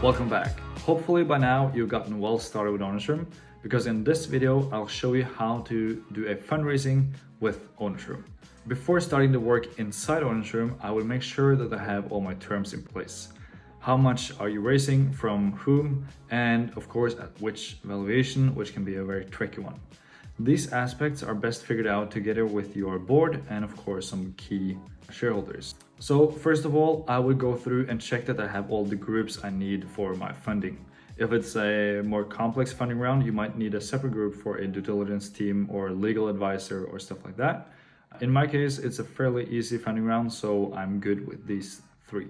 Welcome back. Hopefully by now you've gotten well started with OwnersRoom, because in this video I'll show you how to do a fundraising with OwnersRoom. Before starting the work inside OwnersRoom, I will make sure that I have all my terms in place. How much are you raising, from whom, and of course at which valuation, which can be a very tricky one. These aspects are best figured out together with your board and of course some key shareholders. So first of all, I would go through and check that I have all the groups I need for my funding. If it's a more complex funding round, you might need a separate group for a due diligence team or legal advisor or stuff like that. In my case, it's a fairly easy funding round, so I'm good with these three.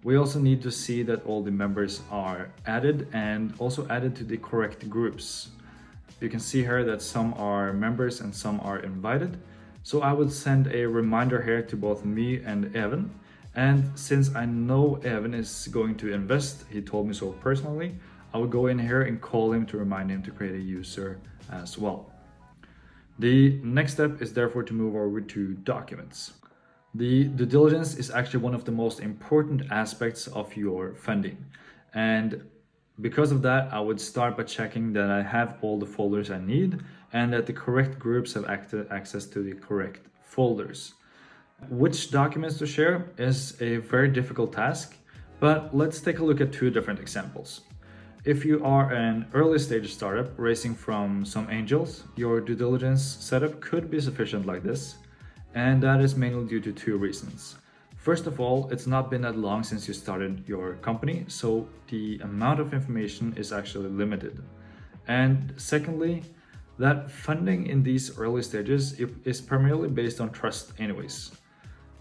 We also need to see that all the members are added and also added to the correct groups. You can see here that some are members and some are invited. So I would send a reminder here to both me and Evan. And since I know Evan is going to invest, he told me so personally, I would go in here and call him to remind him to create a user as well. The next step is therefore to move over to documents. The due diligence is actually one of the most important aspects of your funding. And because of that, I would start by checking that I have all the folders I need and that the correct groups have access to the correct folders. Which documents to share is a very difficult task, but let's take a look at two different examples. If you are an early stage startup raising from some angels, your due diligence setup could be sufficient like this, and that is mainly due to two reasons. First of all, it's not been that long since you started your company, so the amount of information is actually limited. And secondly, that funding in these early stages is primarily based on trust anyways.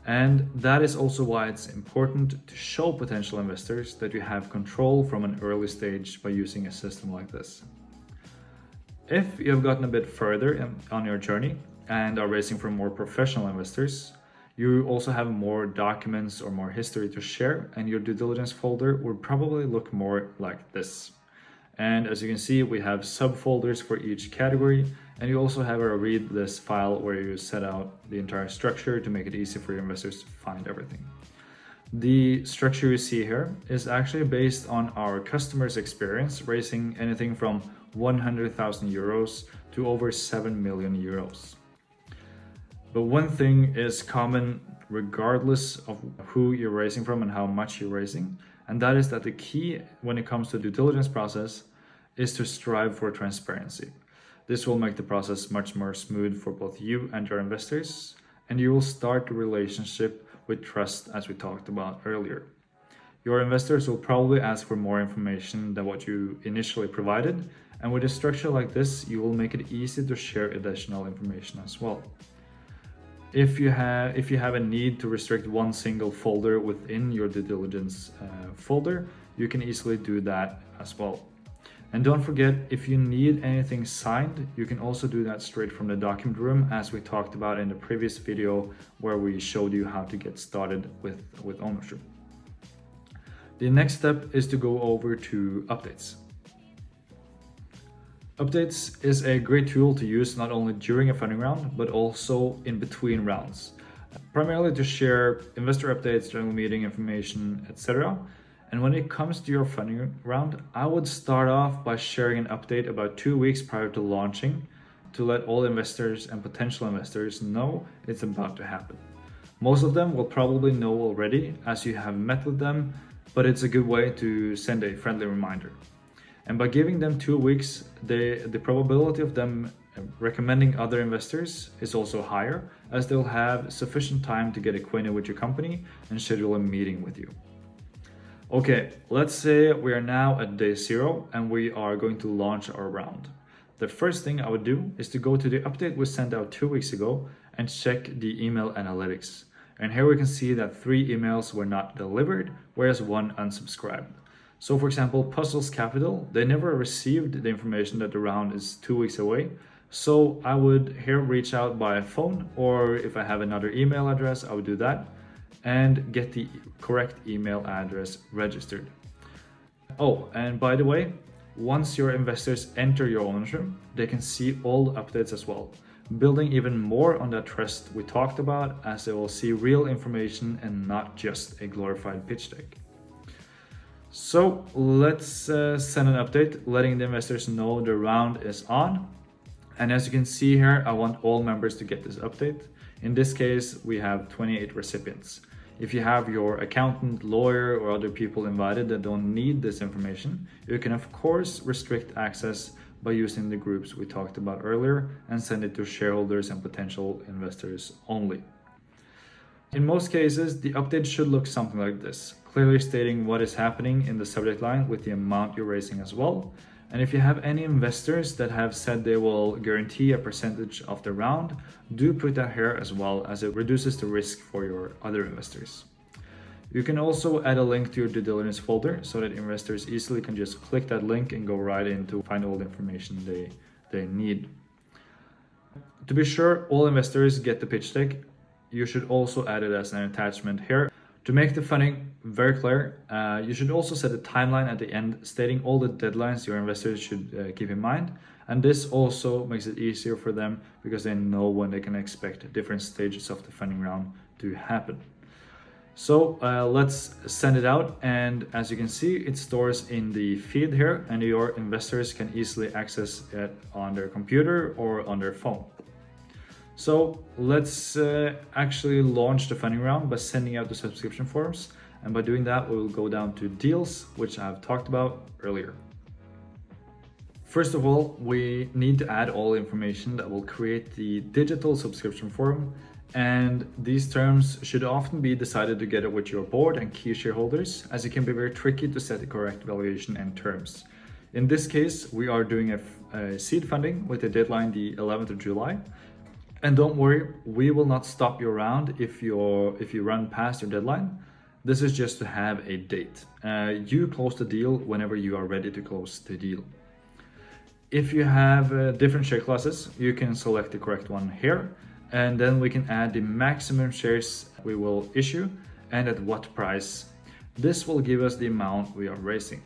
And that is also why it's important to show potential investors that you have control from an early stage by using a system like this. If you have gotten a bit further on your journey and are raising from more professional investors, you also have more documents or more history to share, and your due diligence folder would probably look more like this. And as you can see, we have subfolders for each category, and you also have a read list file where you set out the entire structure to make it easy for your investors to find everything. The structure you see here is actually based on our customers' experience raising anything from 100,000 euros to over 7 million euros. But one thing is common regardless of who you're raising from and how much you're raising, and that is that the key when it comes to due diligence process is to strive for transparency. This will make the process much more smooth for both you and your investors, and you will start the relationship with trust as we talked about earlier. Your investors will probably ask for more information than what you initially provided, and with a structure like this, you will make it easy to share additional information as well. If you have a need to restrict one single folder within your due diligence folder, you can easily do that as well. And don't forget, if you need anything signed, you can also do that straight from the document room, as we talked about in the previous video where we showed you how to get started with OwnersRoom. The next step is to go over to updates. Updates is a great tool to use not only during a funding round, but also in between rounds, primarily to share investor updates, general meeting information, etc. And when it comes to your funding round, I would start off by sharing an update about 2 weeks prior to launching to let all investors and potential investors know it's about to happen. Most of them will probably know already as you have met with them, but it's a good way to send a friendly reminder. And by giving them 2 weeks, the probability of them recommending other investors is also higher, as they'll have sufficient time to get acquainted with your company and schedule a meeting with you. Okay, let's say we are now at day 0 and we are going to launch our round. The first thing I would do is to go to the update we sent out 2 weeks ago and check the email analytics. And here we can see that 3 emails were not delivered, whereas 1 unsubscribed. So for example, Puzzles Capital, they never received the information that the round is 2 weeks away. So I would here reach out by phone, or if I have another email address, I would do that and get the correct email address registered. Oh, and by the way, once your investors enter your OwnersRoom, they can see all the updates as well, building even more on that trust we talked about, as they will see real information and not just a glorified pitch deck. So let's send an update letting the investors know the round is on. And as you can see here, I want all members to get this update. In this case, we have 28 recipients. If you have your accountant, lawyer, or other people invited that don't need this information, you can of course restrict access by using the groups we talked about earlier and send it to shareholders and potential investors only. In most cases, the update should look something like this, clearly stating what is happening in the subject line with the amount you're raising as well. And if you have any investors that have said they will guarantee a percentage of the round, do put that here as well, as it reduces the risk for your other investors. You can also add a link to your due diligence folder so that investors easily can just click that link and go right in to find all the information they need. To be sure all investors get the pitch deck, you should also add it as an attachment here. To make the funding very clear, you should also set a timeline at the end stating all the deadlines your investors should keep in mind. And this also makes it easier for them because they know when they can expect different stages of the funding round to happen. So let's send it out, and as you can see, it stores in the feed here, and your investors can easily access it on their computer or on their phone. So let's actually launch the funding round by sending out the subscription forms. And by doing that, we will go down to deals, which I've talked about earlier. First of all, we need to add all information that will create the digital subscription form. And these terms should often be decided together with your board and key shareholders, as it can be very tricky to set the correct valuation and terms. In this case, we are doing a seed funding with a deadline the 11th of July. And don't worry, we will not stop your round if you run past your deadline. This is just to have a date. You close the deal whenever you are ready to close the deal. If you have different share classes, you can select the correct one here, and then we can add the maximum shares we will issue and at what price. This will give us the amount we are raising.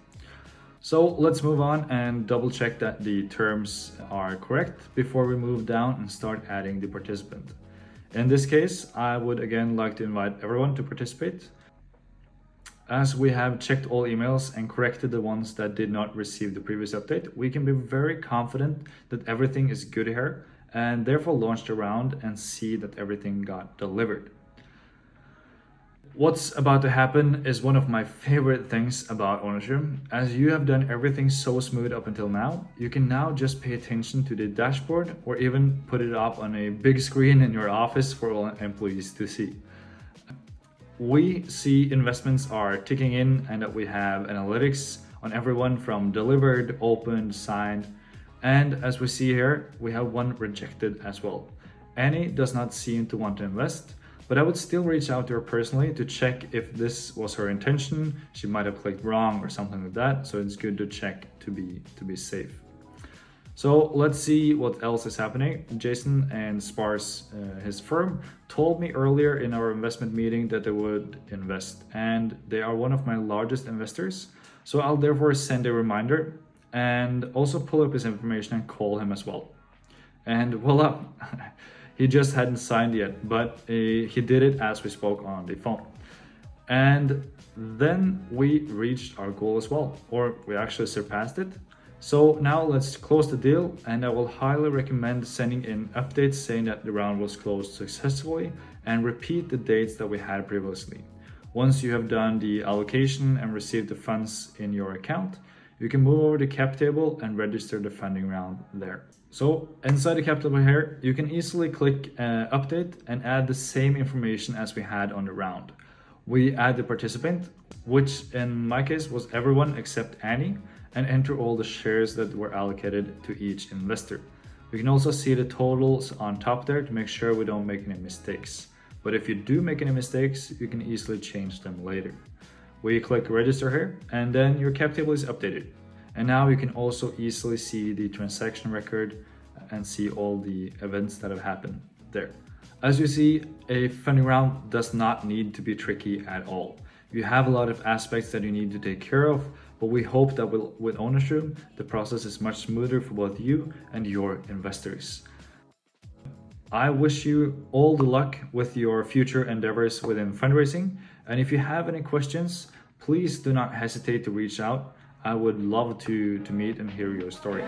So let's move on and double check that the terms are correct before we move down and start adding the participant. In this case, I would again like to invite everyone to participate. As we have checked all emails and corrected the ones that did not receive the previous update, we can be very confident that everything is good here and therefore launch the round and see that everything got delivered. What's about to happen is one of my favorite things about OwnersRoom. As you have done everything so smooth up until now, you can now just pay attention to the dashboard or even put it up on a big screen in your office for all employees to see. We see investments are ticking in and that we have analytics on everyone from delivered, opened, signed, and as we see here, we have one rejected as well. Annie does not seem to want to invest, but I would still reach out to her personally to check if this was her intention. She might have clicked wrong or something like that, so it's good to check to be safe. So let's see what else is happening. Jason and Spars, his firm, told me earlier in our investment meeting that they would invest, and they are one of my largest investors. So I'll therefore send a reminder and also pull up his information and call him as well. And voila, he just hadn't signed yet, but he did it as we spoke on the phone. And then we reached our goal as well, or we actually surpassed it. So now let's close the deal, and I will highly recommend sending in updates saying that the round was closed successfully and repeat the dates that we had previously. Once you have done the allocation and received the funds in your account, you can move over to cap table and register the funding round there. So inside the cap table here, you can easily click update and add the same information as we had on the round. We add the participant, which in my case was everyone except Annie, and enter all the shares that were allocated to each investor. We can also see the totals on top there to make sure we don't make any mistakes. But if you do make any mistakes, you can easily change them later. We click register here, and then your cap table is updated. And now you can also easily see the transaction record and see all the events that have happened there. As you see, a funding round does not need to be tricky at all. You have a lot of aspects that you need to take care of, but we hope that with OwnersRoom, the process is much smoother for both you and your investors. I wish you all the luck with your future endeavors within fundraising. And if you have any questions, please do not hesitate to reach out. I would love to meet and hear your story.